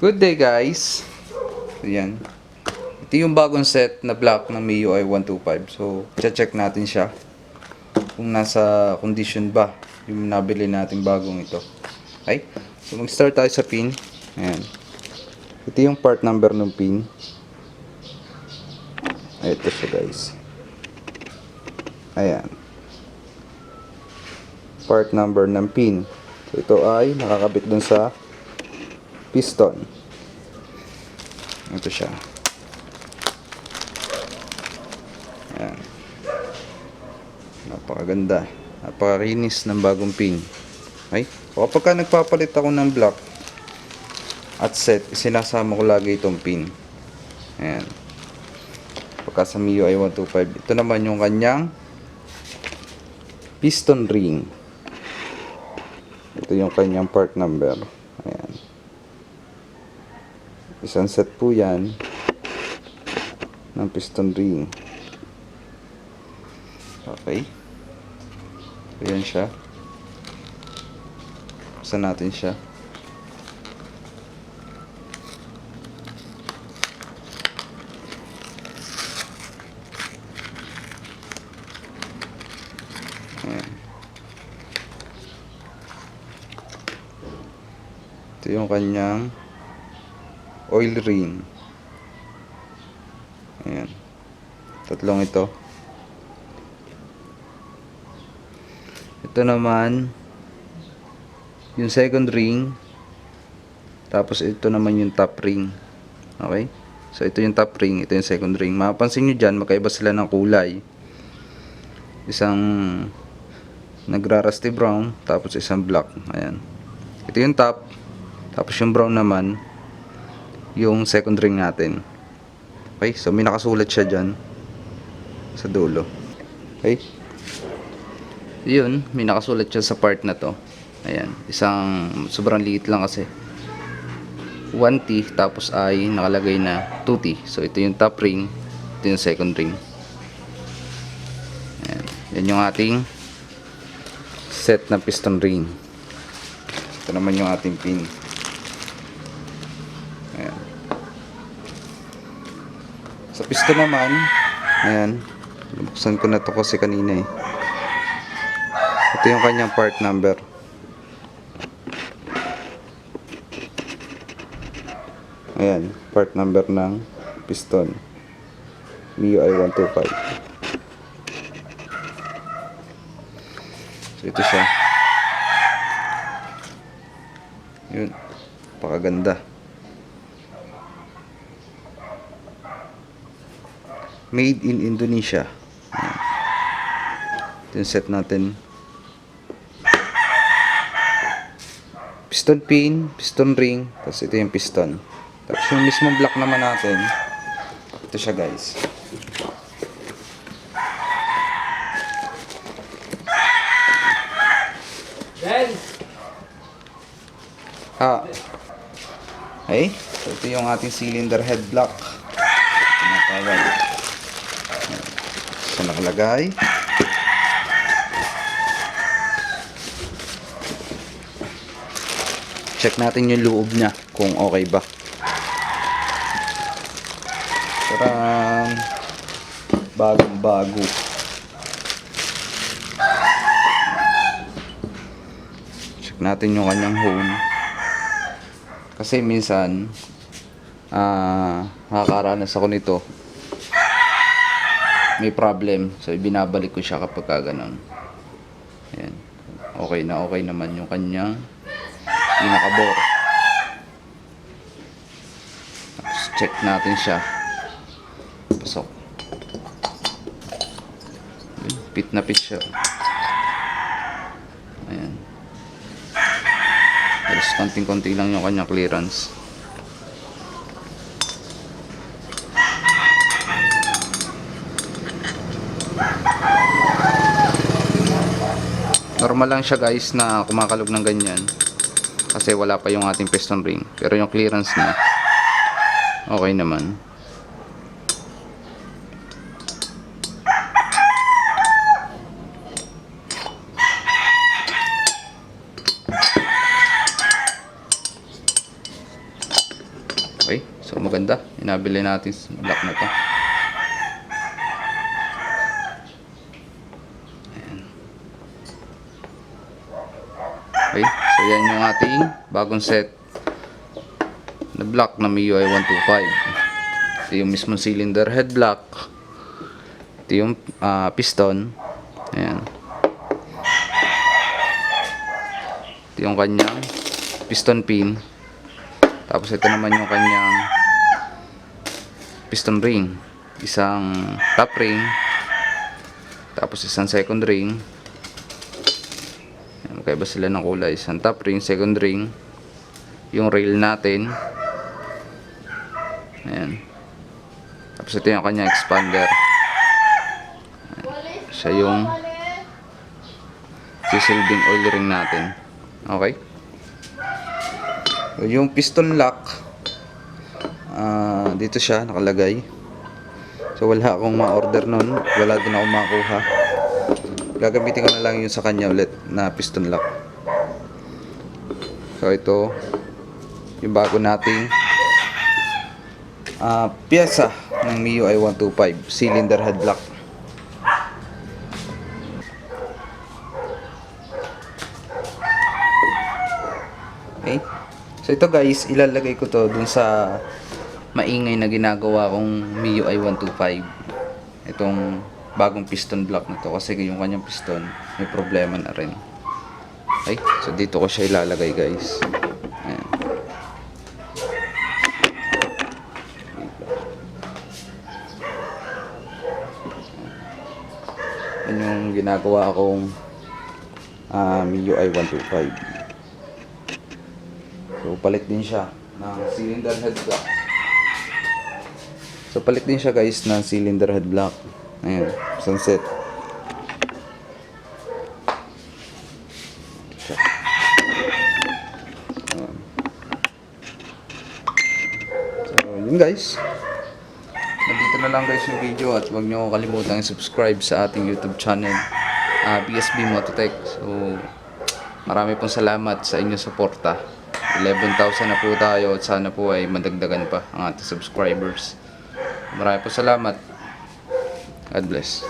Good day guys. Ayan. Ito yung bagong set na block ng MIUI 125. So, check natin siya. Kung nasa condition ba yung nabili nating bagong ito. Okay? So, mag-start tayo sa pin. Ayan. Ito yung part number ng pin. Ito siya guys. Ayan. Part number ng pin. So, ito ay nakakabit dun sa piston. Ito siya. Ayan. Napakaganda. Napakarinis ng bagong pin. Okay? So, kapag nagpapalit ako ng block at set, sinasama ko lagi itong pin. Ayan. Pagka sa MIUI 125. Ito naman yung kanyang piston ring. Ito yung kanyang part number. Ayan. Isang set po yan ng piston ring. Okay. Ayan siya. Buksan natin siya. Ayan. Ito yung kanyang oil ring. Ayan. Tatlong ito. Ito naman yung second ring. Tapos ito naman yung top ring. Okay? So ito yung top ring, ito yung second ring. Mapapansin nyo dyan, magkaiba sila ng kulay. Isang nagra-rusty brown, tapos isang black. Ayan. Ito yung top. Tapos yung brown naman yung second ring natin. Okay, so may nakasulat siya dyan sa dulo. Okay, yun, may nakasulat siya sa part na to. Ayan, isang sobrang liit lang kasi 1T, tapos ay nakalagay na 2T. So ito yung top ring, ito yung second ring. Ayan, yan yung ating set na piston ring. Ito naman yung ating pin. Ayan. Sa piston naman, ayan, buksan ko na to kasi kanina eh. Ito yung kanyang part number. Ayan, part number ng piston MIUI 125. So ito siya. Yun, pakaganda. Made in Indonesia. Ito yung set natin. Piston pin, piston ring, tapos ito yung piston. Tapos yung mismong block naman natin, ito siya guys. Okay, so ito yung ating cylinder head block. Tinatawag. So nakalagay. Check natin yung loob niya kung okay ba. Parang bagong bago. Check natin yung kanyang home. Kasi minsan nakakaranas ako nito, may problem. So ibinabalik ko siya kapag gano'n. Ayan. Okay naman yung kanyang pinakabor. Tapos check natin siya. Pasok. Pit na pit siya. Ayan. Tapos konting-konti lang yung kanyang clearance. Normal lang siya guys na kumakalog ng ganyan. Kasi wala pa yung ating piston ring. Pero yung clearance niya okay naman. Okay, so maganda. Inabili natin sa block na to. Ayan. Okay, so yan yung ating bagong set na block na MIUI 125. Ito yung mismong cylinder head block. Ito yung piston. Ayan. Ito yung kanyang piston pin. Tapos ito naman yung kanyang piston ring. Isang top ring. Tapos isang second ring. Ayan, magkaiba sila ng kulay. Isang top ring, second ring. Yung rail natin. Ayan. Tapos ito yung kanyang expander. Ayan. Siya yung sisilbing oil ring natin. Okay. So, yung piston lock, dito siya nakalagay. So wala akong ma-order nun, wala din ako makuha. Gagamitin ko na lang yun sa kanya ulit na piston lock. So ito yung bago nating pyesa ng MIUI 125 cylinder head block. Okay. So ito guys, ilalagay ko to dun sa maingay na ginagawa kong MIUI 125. Itong bagong piston block na to kasi yung kanyang piston may problema na rin. Okay, so dito ko siya ilalagay guys. Ayan. Yan yung ginagawa akong MIUI 125. So palit din siya ng cylinder head block. So palit din siya guys ng cylinder head block. Ayan, sunset. So yun guys. Nandito na lang guys yung video at huwag nyo kalimutan i-subscribe sa ating YouTube channel, BSB MOTOTECH. So marami pong salamat sa inyong suporta. 11,000 na po tayo at sana po ay madagdagan pa ang ating subscribers. Marami po salamat. God bless.